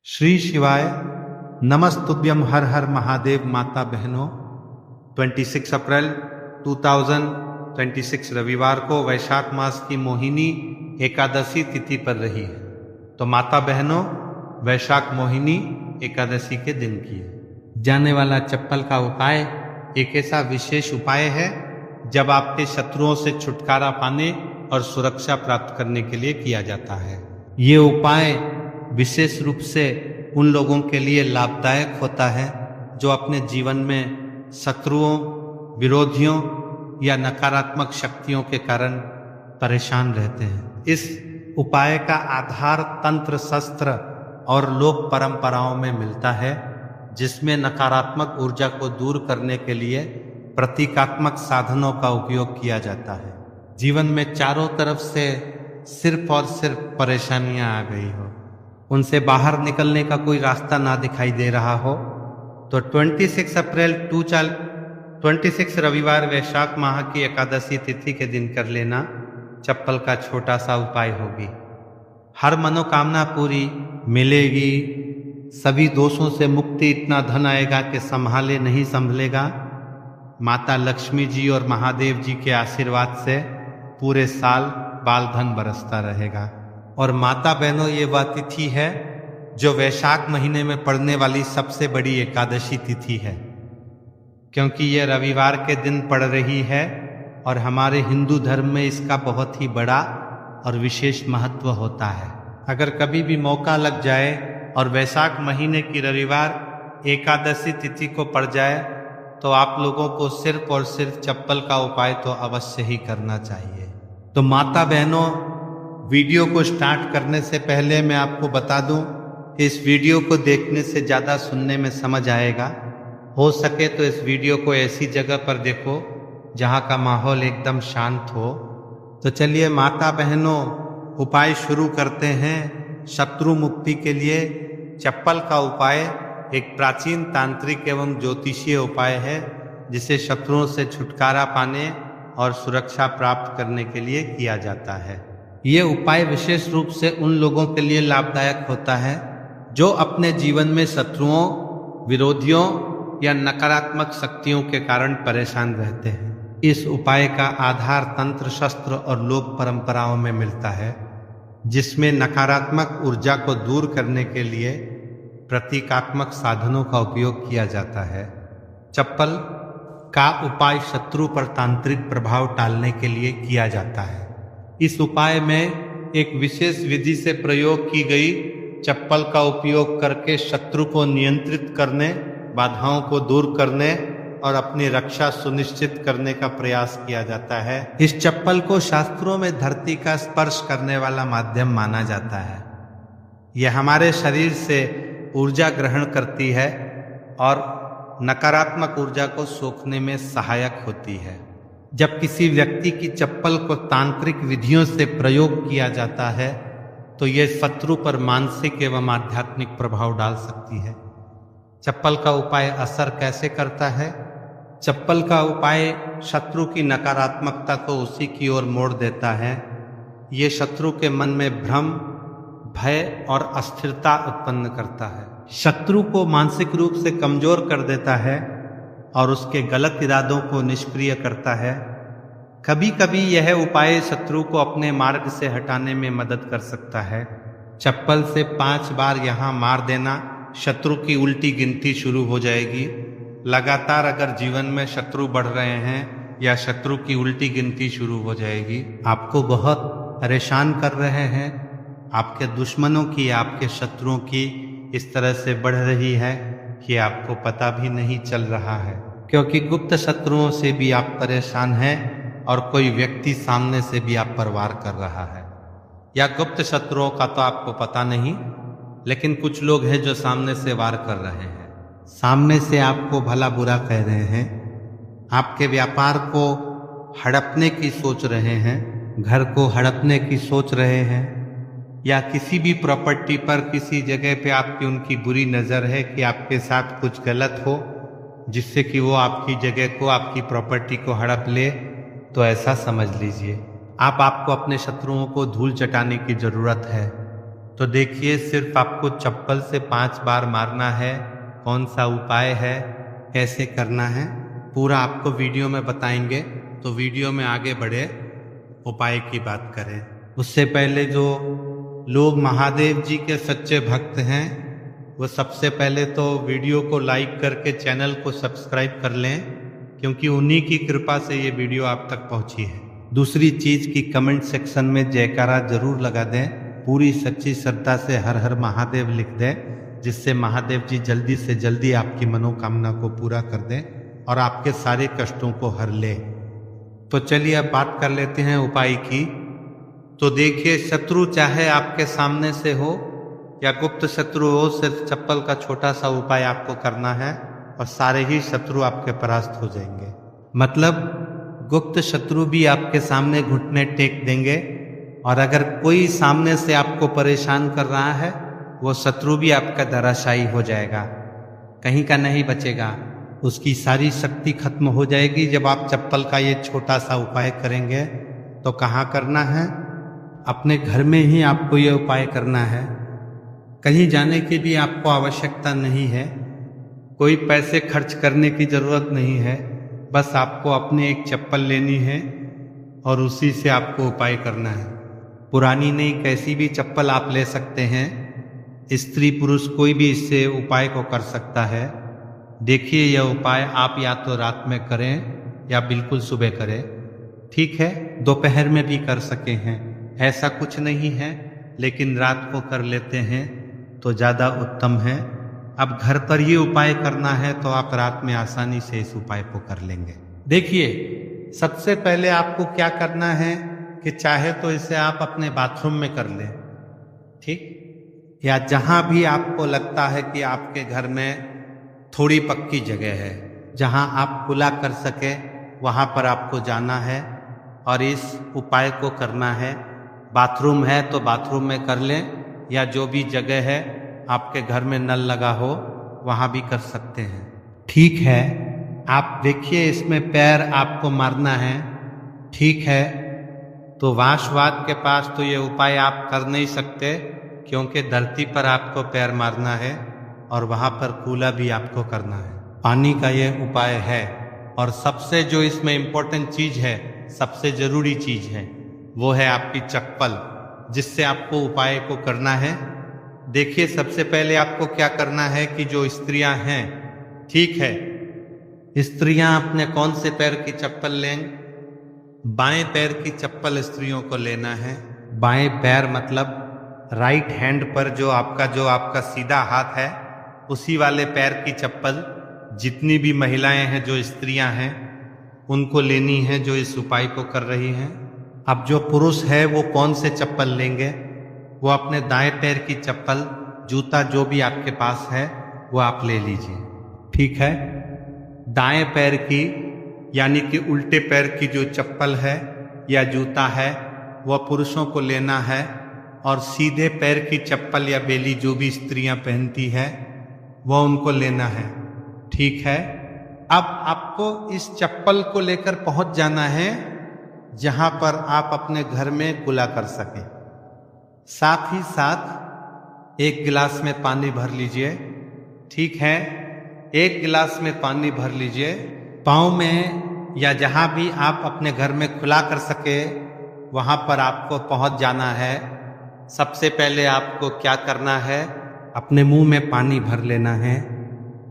श्री शिवाय नमस्तुभ्यम हर हर महादेव। माता बहनों, 26 अप्रैल 2026 रविवार को वैशाख मास की मोहिनी एकादशी तिथि पर रही है। तो माता बहनों, वैशाख मोहिनी एकादशी के दिन की जाने वाला चप्पल का उपाय एक ऐसा विशेष उपाय है जब आपके शत्रुओं से छुटकारा पाने और सुरक्षा प्राप्त करने के लिए किया जाता है। ये उपाय विशेष रूप से उन लोगों के लिए लाभदायक होता है जो अपने जीवन में शत्रुओं, विरोधियों या नकारात्मक शक्तियों के कारण परेशान रहते हैं। इस उपाय का आधार तंत्र, शस्त्र और लोक परंपराओं में मिलता है, जिसमें नकारात्मक ऊर्जा को दूर करने के लिए प्रतीकात्मक साधनों का उपयोग किया जाता है। जीवन में चारों तरफ से सिर्फ और सिर्फ परेशानियां आ गई हो, उनसे बाहर निकलने का कोई रास्ता ना दिखाई दे रहा हो, तो 26 अप्रैल 26 रविवार वैशाख माह की एकादशी तिथि के दिन कर लेना चप्पल का छोटा सा उपाय होगी। हर मनोकामना पूरी मिलेगी, सभी दोषों से मुक्ति, इतना धन आएगा कि संभाले नहीं संभलेगा। माता लक्ष्मी जी और महादेव जी के आशीर्वाद से पूरे साल बाल धन बरसता रहेगा। और माता बहनों, ये वह तिथि है जो वैशाख महीने में पड़ने वाली सबसे बड़ी एकादशी तिथि है, क्योंकि ये रविवार के दिन पड़ रही है और हमारे हिंदू धर्म में इसका बहुत ही बड़ा और विशेष महत्व होता है। अगर कभी भी मौका लग जाए और वैशाख महीने की रविवार एकादशी तिथि को पड़ जाए तो आप लोगों को सिर्फ और सिर्फ चप्पल का उपाय तो अवश्य ही करना चाहिए। तो माता बहनों, वीडियो को स्टार्ट करने से पहले मैं आपको बता दूं, इस वीडियो को देखने से ज़्यादा सुनने में समझ आएगा। हो सके तो इस वीडियो को ऐसी जगह पर देखो जहां का माहौल एकदम शांत हो। तो चलिए माता बहनों, उपाय शुरू करते हैं। शत्रु मुक्ति के लिए चप्पल का उपाय एक प्राचीन तांत्रिक एवं ज्योतिषीय उपाय है, जिसे शत्रुओं से छुटकारा पाने और सुरक्षा प्राप्त करने के लिए किया जाता है। ये उपाय विशेष रूप से उन लोगों के लिए लाभदायक होता है जो अपने जीवन में शत्रुओं, विरोधियों या नकारात्मक शक्तियों के कारण परेशान रहते हैं। इस उपाय का आधार तंत्र, शस्त्र और लोक परंपराओं में मिलता है, जिसमें नकारात्मक ऊर्जा को दूर करने के लिए प्रतीकात्मक साधनों का उपयोग किया जाता है। चप्पल का उपाय शत्रु पर तांत्रिक प्रभाव टालने के लिए किया जाता है। इस उपाय में एक विशेष विधि से प्रयोग की गई चप्पल का उपयोग करके शत्रु को नियंत्रित करने, बाधाओं को दूर करने और अपनी रक्षा सुनिश्चित करने का प्रयास किया जाता है। इस चप्पल को शास्त्रों में धरती का स्पर्श करने वाला माध्यम माना जाता है। यह हमारे शरीर से ऊर्जा ग्रहण करती है और नकारात्मक ऊर्जा को सोखने में सहायक होती है। जब किसी व्यक्ति की चप्पल को तांत्रिक विधियों से प्रयोग किया जाता है तो यह शत्रु पर मानसिक एवं आध्यात्मिक प्रभाव डाल सकती है। चप्पल का उपाय असर कैसे करता है? चप्पल का उपाय शत्रु की नकारात्मकता को उसी की ओर मोड़ देता है। ये शत्रु के मन में भ्रम, भय और अस्थिरता उत्पन्न करता है, शत्रु को मानसिक रूप से कमजोर कर देता है और उसके गलत इरादों को निष्क्रिय करता है। कभी कभी यह उपाय शत्रु को अपने मार्ग से हटाने में मदद कर सकता है। चप्पल से 5 बार यहाँ मार देना, शत्रु की उल्टी गिनती शुरू हो जाएगी। लगातार अगर जीवन में शत्रु बढ़ रहे हैं या शत्रु की उल्टी गिनती शुरू हो जाएगी, आपको बहुत परेशान कर रहे हैं, आपके दुश्मनों की, आपके शत्रुओं की इस तरह से बढ़ रही है कि आपको पता भी नहीं चल रहा है, क्योंकि गुप्त शत्रुओं से भी आप परेशान हैं और कोई व्यक्ति सामने से भी आप पर वार कर रहा है। या गुप्त शत्रुओं का तो आपको पता नहीं, लेकिन कुछ लोग हैं जो सामने से वार कर रहे हैं, सामने से आपको भला बुरा कह रहे हैं, आपके व्यापार को हड़पने की सोच रहे हैं, घर को हड़पने की सोच रहे हैं, या किसी भी प्रॉपर्टी पर, किसी जगह पे आपकी उनकी बुरी नज़र है कि आपके साथ कुछ गलत हो जिससे कि वो आपकी जगह को, आपकी प्रॉपर्टी को हड़प ले, तो ऐसा समझ लीजिए आपको अपने शत्रुओं को धूल चटाने की ज़रूरत है। तो देखिए, सिर्फ आपको चप्पल से 5 बार मारना है। कौन सा उपाय है, कैसे करना है, पूरा आपको वीडियो में बताएंगे। तो वीडियो में आगे बढ़े, उपाय की बात करें उससे पहले जो लोग महादेव जी के सच्चे भक्त हैं वो सबसे पहले तो वीडियो को लाइक करके चैनल को सब्सक्राइब कर लें, क्योंकि उन्हीं की कृपा से ये वीडियो आप तक पहुंची है। दूसरी चीज की कमेंट सेक्शन में जयकारा जरूर लगा दें, पूरी सच्ची श्रद्धा से हर हर महादेव लिख दें, जिससे महादेव जी जल्दी से जल्दी आपकी मनोकामना को पूरा कर दें और आपके सारे कष्टों को हर ले। तो चलिए अब बात कर लेते हैं उपाय की। तो देखिए, शत्रु चाहे आपके सामने से हो या गुप्त शत्रु हो, सिर्फ चप्पल का छोटा सा उपाय आपको करना है और सारे ही शत्रु आपके परास्त हो जाएंगे। मतलब गुप्त शत्रु भी आपके सामने घुटने टेक देंगे, और अगर कोई सामने से आपको परेशान कर रहा है वो शत्रु भी आपका धराशायी हो जाएगा, कहीं का नहीं बचेगा, उसकी सारी शक्ति खत्म हो जाएगी जब आप चप्पल का ये छोटा सा उपाय करेंगे। तो कहाँ करना है? अपने घर में ही आपको ये उपाय करना है। कहीं जाने की भी आपको आवश्यकता नहीं है, कोई पैसे खर्च करने की ज़रूरत नहीं है, बस आपको अपने एक चप्पल लेनी है और उसी से आपको उपाय करना है। पुरानी नहीं, कैसी भी चप्पल आप ले सकते हैं, स्त्री पुरुष कोई भी इससे उपाय को कर सकता है। देखिए, यह उपाय आप या तो रात में करें या बिल्कुल सुबह करें, ठीक है, दोपहर में भी कर सके हैं, ऐसा कुछ नहीं है, लेकिन रात को कर लेते हैं तो ज़्यादा उत्तम है। अब घर पर ये उपाय करना है तो आप रात में आसानी से इस उपाय को कर लेंगे। देखिए, सबसे पहले आपको क्या करना है कि चाहे तो इसे आप अपने बाथरूम में कर लें, ठीक, या जहाँ भी आपको लगता है कि आपके घर में थोड़ी पक्की जगह है जहाँ आप खुला कर सके, वहाँ पर आपको जाना है और इस उपाय को करना है। बाथरूम है तो बाथरूम में कर लें, या जो भी जगह है आपके घर में नल लगा हो वहाँ भी कर सकते हैं, ठीक है। आप देखिए, इसमें पैर आपको मारना है, ठीक है। तो वाशवाद के पास तो ये उपाय आप कर नहीं सकते, क्योंकि धरती पर आपको पैर मारना है और वहाँ पर कूला भी आपको करना है। पानी का ये उपाय है, और सबसे जो इसमें इम्पोर्टेंट चीज़ है, सबसे ज़रूरी चीज़ है, वो है आपकी चप्पल, जिससे आपको उपाय को करना है। देखिए, सबसे पहले आपको क्या करना है कि जो स्त्रियां हैं, ठीक है, स्त्रियां अपने कौन से पैर की चप्पल लें? बाएं पैर की चप्पल स्त्रियों को लेना है। बाएं पैर मतलब राइट हैंड पर जो आपका सीधा हाथ है, उसी वाले पैर की चप्पल जितनी भी महिलाएं हैं, जो स्त्रियां हैं, उनको लेनी है जो इस उपाय को कर रही हैं। अब जो पुरुष है वो कौन से चप्पल लेंगे? वो अपने दाएं पैर की चप्पल, जूता जो भी आपके पास है वो आप ले लीजिए, ठीक है। दाएं पैर की यानी कि उल्टे पैर की जो चप्पल है या जूता है वह पुरुषों को लेना है, और सीधे पैर की चप्पल या बेली जो भी स्त्रियां पहनती है वह उनको लेना है, ठीक है। अब आपको इस चप्पल को लेकर पहुंच जाना है जहां पर आप अपने घर में कुला कर सकें। साथ ही साथ एक गिलास में पानी भर लीजिए, ठीक है। एक गिलास में पानी भर लीजिए, पाँव में या जहां भी आप अपने घर में खुला कर सके वहां पर आपको पहुंच जाना है। सबसे पहले आपको क्या करना है, अपने मुंह में पानी भर लेना है।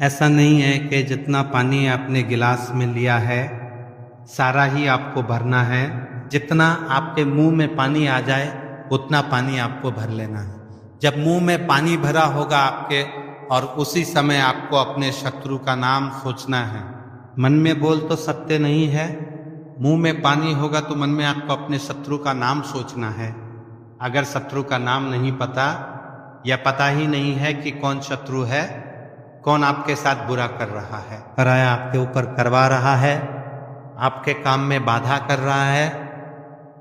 ऐसा नहीं है कि जितना पानी आपने गिलास में लिया है सारा ही आपको भरना है, जितना आपके मुंह में पानी आ जाए उतना पानी आपको भर लेना है। जब मुंह में पानी भरा होगा आपके, और उसी समय आपको अपने शत्रु का नाम सोचना है। मन में बोल तो सकते नहीं है, मुंह में पानी होगा तो मन में आपको अपने शत्रु का नाम सोचना है। अगर शत्रु का नाम नहीं पता या पता ही नहीं है कि कौन शत्रु है, कौन आपके साथ बुरा कर रहा है, पराया आपके ऊपर करवा रहा है, आपके काम में बाधा कर रहा है,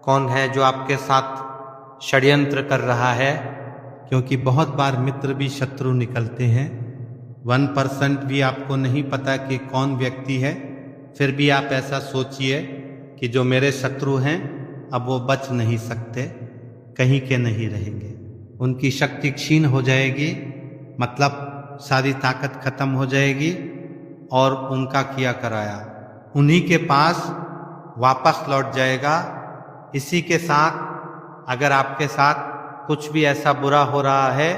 कौन है जो आपके साथ षड्यंत्र कर रहा है, क्योंकि बहुत बार मित्र भी शत्रु निकलते हैं। 1% भी आपको नहीं पता कि कौन व्यक्ति है, फिर भी आप ऐसा सोचिए कि जो मेरे शत्रु हैं अब वो बच नहीं सकते, कहीं के नहीं रहेंगे। उनकी शक्ति क्षीण हो जाएगी, मतलब सारी ताकत खत्म हो जाएगी और उनका किया कराया उन्हीं के पास वापस लौट जाएगा। इसी के साथ अगर आपके साथ कुछ भी ऐसा बुरा हो रहा है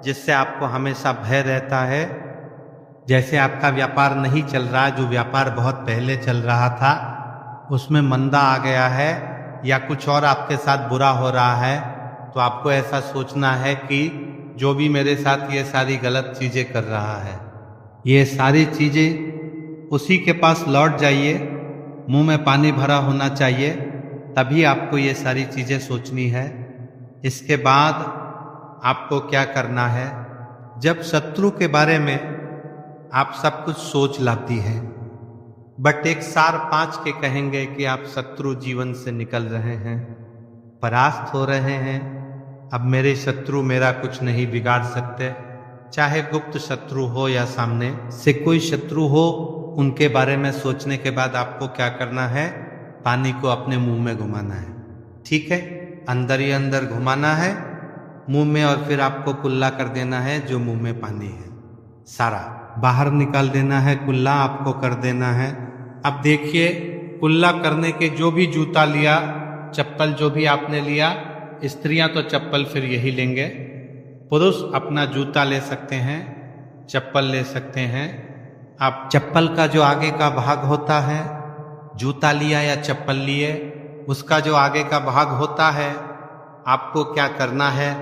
जिससे आपको हमेशा भय रहता है, जैसे आपका व्यापार नहीं चल रहा, जो व्यापार बहुत पहले चल रहा था उसमें मंदा आ गया है, या कुछ और आपके साथ बुरा हो रहा है, तो आपको ऐसा सोचना है कि जो भी मेरे साथ ये सारी गलत चीज़ें कर रहा है, ये सारी चीज़ें उसी के पास लौट जाइए। मुंह में पानी भरा होना चाहिए, तभी आपको ये सारी चीज़ें सोचनी है। इसके बाद आपको क्या करना है, जब शत्रु के बारे में आप सब कुछ सोच लाती है, बट एक सार 5 के कहेंगे कि आप शत्रु जीवन से निकल रहे हैं, परास्त हो रहे हैं। अब मेरे शत्रु मेरा कुछ नहीं बिगाड़ सकते, चाहे गुप्त शत्रु हो या सामने से कोई शत्रु हो। उनके बारे में सोचने के बाद आपको क्या करना है, पानी को अपने मुंह में घुमाना है। ठीक है, अंदर ही अंदर घुमाना है मुंह में, और फिर आपको कुल्ला कर देना है जो मुंह में पानी है, सारा बाहर निकाल देना है, कुल्ला आपको कर देना है। अब देखिए, कुल्ला करने के जो भी जूता लिया, चप्पल जो भी आपने लिया, स्त्रियां तो चप्पल फिर यही लेंगे, पुरुष अपना जूता ले सकते हैं, चप्पल ले सकते हैं। आप चप्पल का जो आगे का भाग होता है, जूता लिया या चप्पल लिए, उसका जो आगे का भाग होता है, आपको क्या करना है,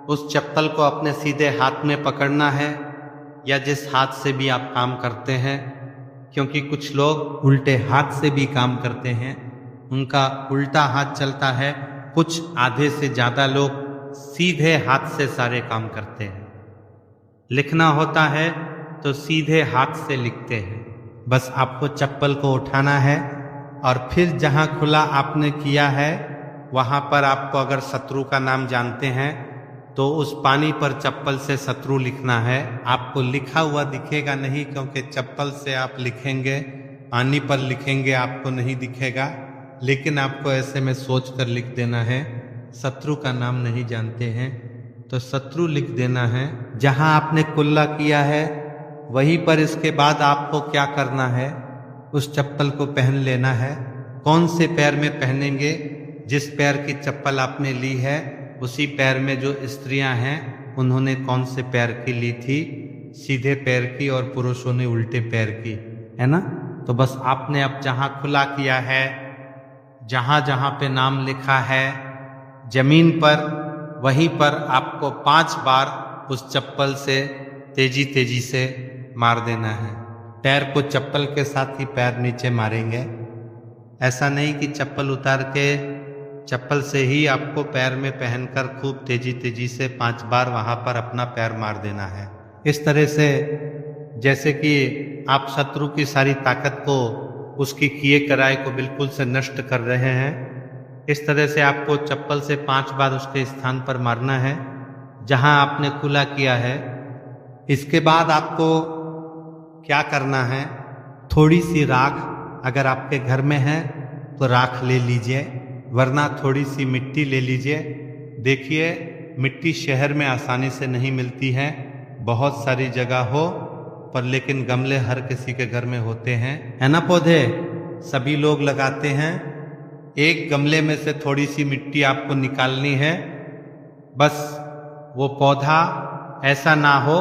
उस चप्पल को अपने सीधे हाथ में पकड़ना है, या जिस हाथ से भी आप काम करते हैं, क्योंकि कुछ लोग उल्टे हाथ से भी काम करते हैं, उनका उल्टा हाथ चलता है। कुछ आधे से ज़्यादा लोग सीधे हाथ से सारे काम करते हैं। लिखना होता है तो सीधे हाथ से लिखते हैं। बस आपको चप्पल को उठाना है और फिर जहाँ खुला आपने किया है वहाँ पर आपको, अगर शत्रु का नाम जानते हैं तो उस पानी पर चप्पल से शत्रु लिखना है। आपको लिखा हुआ दिखेगा नहीं, क्योंकि चप्पल से आप लिखेंगे, पानी पर लिखेंगे आपको नहीं दिखेगा, लेकिन आपको ऐसे में सोच कर लिख देना है। शत्रु का नाम नहीं जानते हैं तो शत्रु लिख देना है। जहां आपने कुल्ला किया है वहीं पर इसके बाद आपको क्या करना है, उस चप्पल को पहन लेना है। कौन से पैर में पहनेंगे, जिस पैर की चप्पल आपने ली है उसी पैर में। जो स्त्रियां हैं उन्होंने कौन से पैर की ली थी, सीधे पैर की, और पुरुषों ने उल्टे पैर की, है ना। तो बस आपने अब जहां खुला किया है, जहां जहां पे नाम लिखा है जमीन पर, वहीं पर आपको 5 बार उस चप्पल से तेजी तेजी से मार देना है। पैर को चप्पल के साथ ही पैर नीचे मारेंगे, ऐसा नहीं कि चप्पल उतार के चप्पल से ही आपको पैर में पहनकर खूब तेजी तेजी से 5 बार वहां पर अपना पैर मार देना है। इस तरह से जैसे कि आप शत्रु की सारी ताकत को, उसकी किए कराए को बिल्कुल से नष्ट कर रहे हैं। इस तरह से आपको चप्पल से 5 बार उसके स्थान पर मारना है जहां आपने खुला किया है। इसके बाद आपको क्या करना है, थोड़ी सी राख अगर आपके घर में है तो राख ले लीजिए, वरना थोड़ी सी मिट्टी ले लीजिए। देखिए, मिट्टी शहर में आसानी से नहीं मिलती है, बहुत सारी जगह हो पर, लेकिन गमले हर किसी के घर में होते हैं, है ना। पौधे सभी लोग लगाते हैं। एक गमले में से थोड़ी सी मिट्टी आपको निकालनी है। बस वो पौधा ऐसा ना हो,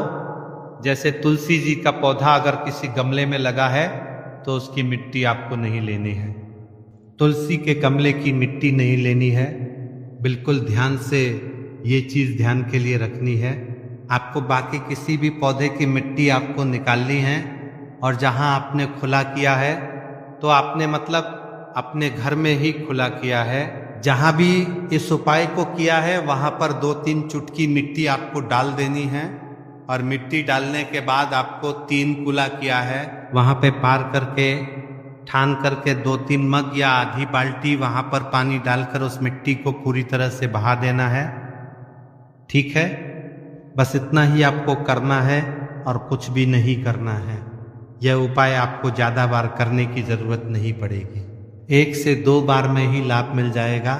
जैसे तुलसी जी का पौधा अगर किसी गमले में लगा है तो उसकी मिट्टी आपको नहीं लेनी है, तुलसी के गमले की मिट्टी नहीं लेनी है। बिल्कुल ध्यान से ये चीज़ ध्यान के लिए रखनी है। आपको बाकी किसी भी पौधे की मिट्टी आपको निकालनी है, और जहाँ आपने खुला किया है तो आपने मतलब अपने घर में ही खुला किया है। जहाँ भी इस उपाय को किया है वहाँ पर 2-3 चुटकी मिट्टी आपको डाल देनी है, और मिट्टी डालने के बाद आपको 3 कुला किया है वहाँ पे पार करके, ठान करके 2-3 मग या आधी बाल्टी वहाँ पर पानी डालकर उस मिट्टी को पूरी तरह से बहा देना है। ठीक है, बस इतना ही आपको करना है और कुछ भी नहीं करना है। यह उपाय आपको ज़्यादा बार करने की ज़रूरत नहीं पड़ेगी, 1 से 2 बार में ही लाभ मिल जाएगा।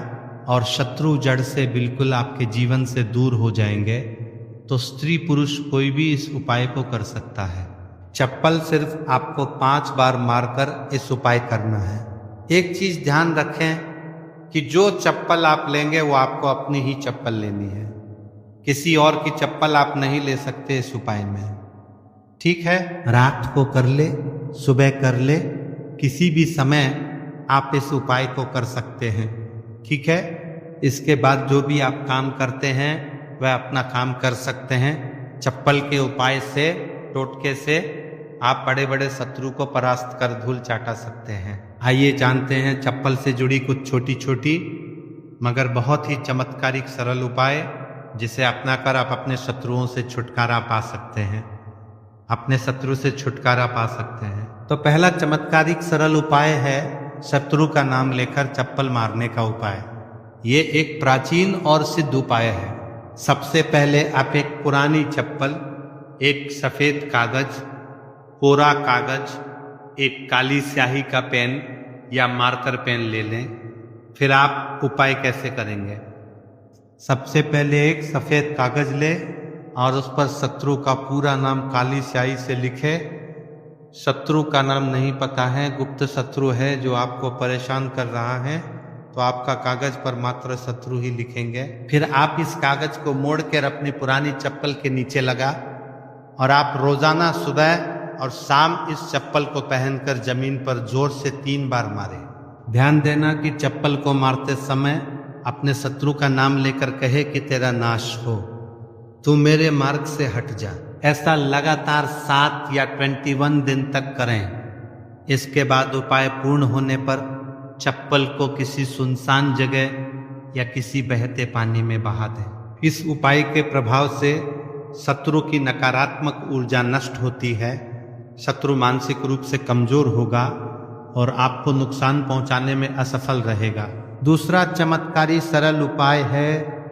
और शत्रु जड़ से बिल्कुल आपके जीवन से दूर हो जाएंगे, तो स्त्री पुरुष कोई भी इस उपाय को कर सकता है। चप्पल सिर्फ आपको 5 बार मारकर इस उपाय करना है। एक चीज ध्यान रखें कि जो चप्पल आप लेंगे वो आपको अपनी ही चप्पल लेनी है, किसी और की चप्पल आप नहीं ले सकते इस उपाय में, ठीक है। रात को कर ले, सुबह कर ले, किसी भी समय आप इस उपाय को कर सकते हैं, ठीक है। इसके बाद जो भी आप काम करते हैं वह अपना काम कर सकते हैं। चप्पल के उपाय से, टोटके से आप बड़े बड़े शत्रु को परास्त कर धूल चाटा सकते हैं। आइए जानते हैं चप्पल से जुड़ी कुछ छोटी छोटी मगर बहुत ही चमत्कारिक सरल उपाय, जिसे अपनाकर आप अपने शत्रुओं से छुटकारा पा सकते हैं, अपने शत्रु से छुटकारा पा सकते हैं। तो पहला चमत्कारिक सरल उपाय है शत्रु का नाम लेकर चप्पल मारने का उपाय। ये एक प्राचीन और सिद्ध उपाय है। सबसे पहले आप एक पुरानी चप्पल, एक सफेद कागज, कोरा कागज, एक काली स्याही का पेन या मार्कर पेन ले लें। फिर आप उपाय कैसे करेंगे? सबसे पहले एक सफेद कागज ले और उस पर शत्रु का पूरा नाम काली स्याही से लिखे। शत्रु का नाम नहीं पता है, गुप्त शत्रु है जो आपको परेशान कर रहा है, तो आपका कागज पर मात्र शत्रु ही लिखेंगे। फिर आप इस कागज को मोड़कर अपनी पुरानी चप्पल के नीचे लगा और आप रोजाना सुबह और शाम इस चप्पल को पहनकर जमीन पर जोर से 3 बार मारे। ध्यान देना कि चप्पल को मारते समय अपने शत्रु का नाम लेकर कहे कि तेरा नाश हो, तू मेरे मार्ग से हट जा। ऐसा लगातार 7 या 21 दिन तक करें। इसके बाद उपाय पूर्ण होने पर चप्पल को किसी सुनसान जगह या किसी बहते पानी में बहा दें। इस उपाय के प्रभाव से शत्रु की नकारात्मक ऊर्जा नष्ट होती है, शत्रु मानसिक रूप से कमजोर होगा और आपको नुकसान पहुंचाने में असफल रहेगा। दूसरा चमत्कारी सरल उपाय है